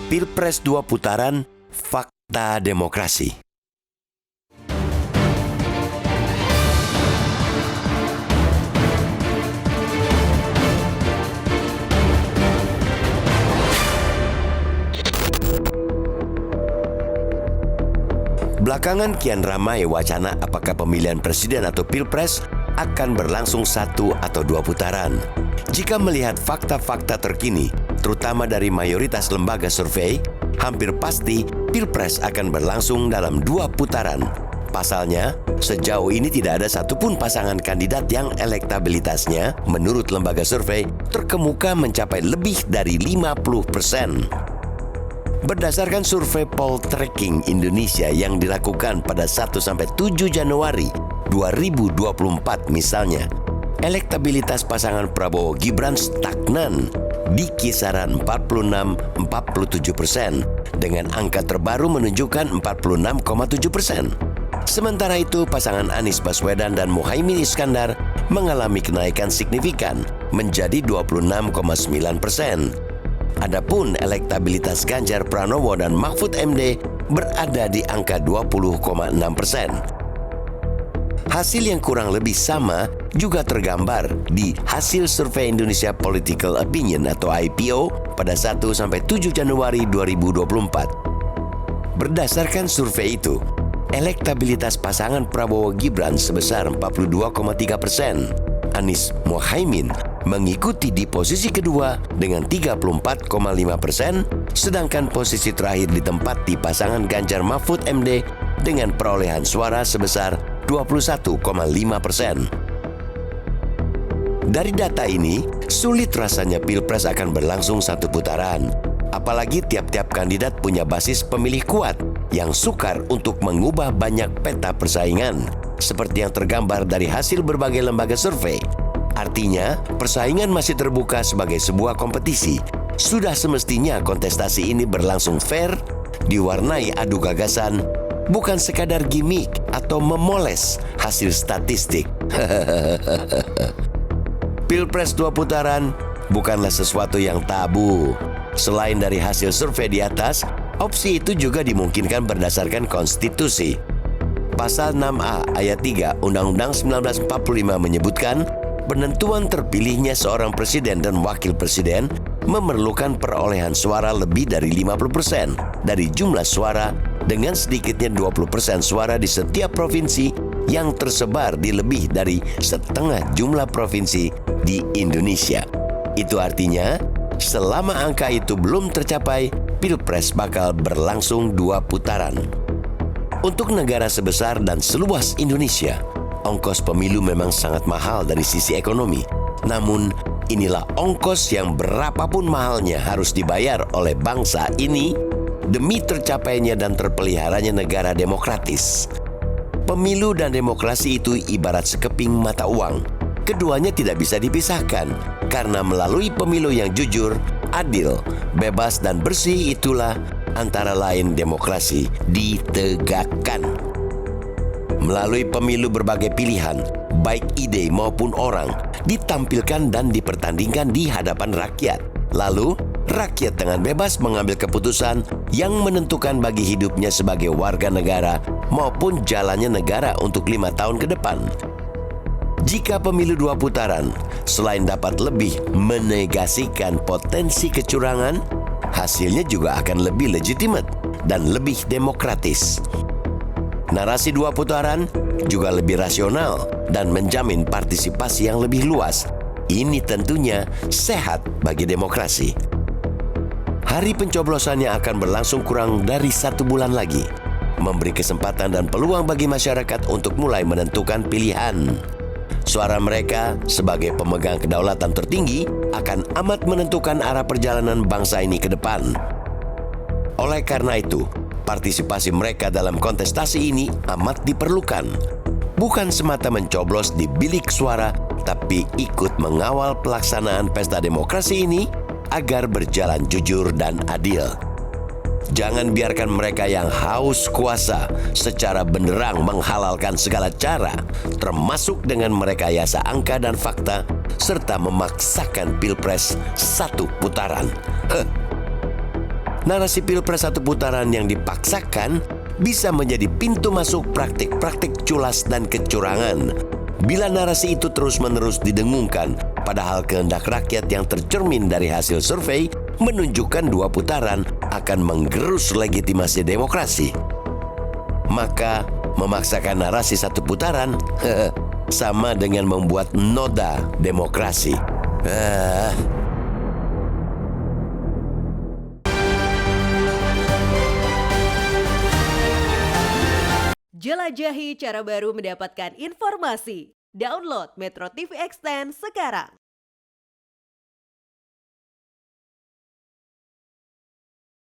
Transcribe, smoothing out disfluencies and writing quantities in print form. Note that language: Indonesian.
Pilpres 2 putaran, fakta demokrasi. Belakangan kian ramai wacana apakah pemilihan presiden atau pilpres akan berlangsung 1 atau 2 putaran. Jika melihat fakta-fakta terkini, terutama dari mayoritas lembaga survei, hampir pasti pilpres akan berlangsung dalam 2 putaran. Pasalnya, sejauh ini tidak ada satupun pasangan kandidat yang elektabilitasnya menurut lembaga survei terkemuka mencapai lebih dari 50%. Berdasarkan survei Poltreking Indonesia yang dilakukan pada 1-7 Januari 2024 misalnya, elektabilitas pasangan Prabowo Gibran stagnan di kisaran 46-47% dengan angka terbaru menunjukkan 46,7%. Sementara itu, pasangan Anies Baswedan dan Muhaimin Iskandar mengalami kenaikan signifikan menjadi 26,9%. Adapun elektabilitas Ganjar Pranowo dan Mahfud MD berada di angka 20,6%. Hasil yang kurang lebih sama juga tergambar di hasil survei Indonesia Political Opinion atau IPO pada 1-7 Januari 2024. Berdasarkan survei itu, elektabilitas pasangan Prabowo Gibran sebesar 42,3%. Anies Muhaimin mengikuti di posisi kedua dengan 34,5%, sedangkan posisi terakhir ditempati pasangan Ganjar Mahfud MD dengan perolehan suara sebesar 21,5%. Dari data ini, sulit rasanya pilpres akan berlangsung 1 putaran. Apalagi tiap-tiap kandidat punya basis pemilih kuat yang sukar untuk mengubah banyak peta persaingan, seperti yang tergambar dari hasil berbagai lembaga survei. Artinya, persaingan masih terbuka sebagai sebuah kompetisi. Sudah semestinya kontestasi ini berlangsung fair, diwarnai adu gagasan, bukan sekadar gimmick atau memoles hasil statistik. Pilpres 2 putaran bukanlah sesuatu yang tabu. Selain dari hasil survei di atas, opsi itu juga dimungkinkan berdasarkan konstitusi. Pasal 6A ayat 3 Undang-Undang 1945 menyebutkan penentuan terpilihnya seorang presiden dan wakil presiden memerlukan perolehan suara lebih dari 50% dari jumlah suara dengan sedikitnya 20% suara di setiap provinsi yang tersebar di lebih dari setengah jumlah provinsi di Indonesia. Itu artinya, selama angka itu belum tercapai, pilpres bakal berlangsung 2 putaran. Untuk negara sebesar dan seluas Indonesia, ongkos pemilu memang sangat mahal dari sisi ekonomi. Namun, inilah ongkos yang berapapun mahalnya harus dibayar oleh bangsa ini demi tercapainya dan terpeliharanya negara demokratis. Pemilu dan demokrasi itu ibarat sekeping mata uang. Keduanya tidak bisa dipisahkan, karena melalui pemilu yang jujur, adil, bebas, dan bersih itulah antara lain demokrasi ditegakkan. Melalui pemilu berbagai pilihan, baik ide maupun orang, ditampilkan dan dipertandingkan di hadapan rakyat. Lalu, rakyat dengan bebas mengambil keputusan yang menentukan bagi hidupnya sebagai warga negara maupun jalannya negara untuk 5 tahun ke depan. Jika pemilu 2 putaran, selain dapat lebih menegasikan potensi kecurangan, hasilnya juga akan lebih legitimate dan lebih demokratis. Narasi 2 putaran juga lebih rasional dan menjamin partisipasi yang lebih luas. Ini tentunya sehat bagi demokrasi. Hari pencoblosannya akan berlangsung kurang dari 1 bulan lagi, memberi kesempatan dan peluang bagi masyarakat untuk mulai menentukan pilihan. Suara mereka sebagai pemegang kedaulatan tertinggi akan amat menentukan arah perjalanan bangsa ini ke depan. Oleh karena itu, partisipasi mereka dalam kontestasi ini amat diperlukan. Bukan semata mencoblos di bilik suara, tapi ikut mengawal pelaksanaan pesta demokrasi ini agar berjalan jujur dan adil. Jangan biarkan mereka yang haus kuasa secara benderang menghalalkan segala cara, termasuk dengan merekayasa angka dan fakta, serta memaksakan pilpres 1 putaran. narasi pilpres satu putaran yang dipaksakan bisa menjadi pintu masuk praktik-praktik culas dan kecurangan. Bila narasi itu terus-menerus didengungkan, padahal kehendak rakyat yang tercermin dari hasil survei menunjukkan 2 putaran akan menggerus legitimasi demokrasi. Maka, memaksakan narasi 1 putaran sama dengan membuat noda demokrasi. Jelajahi cara baru mendapatkan informasi. Download Metro TV Extend sekarang.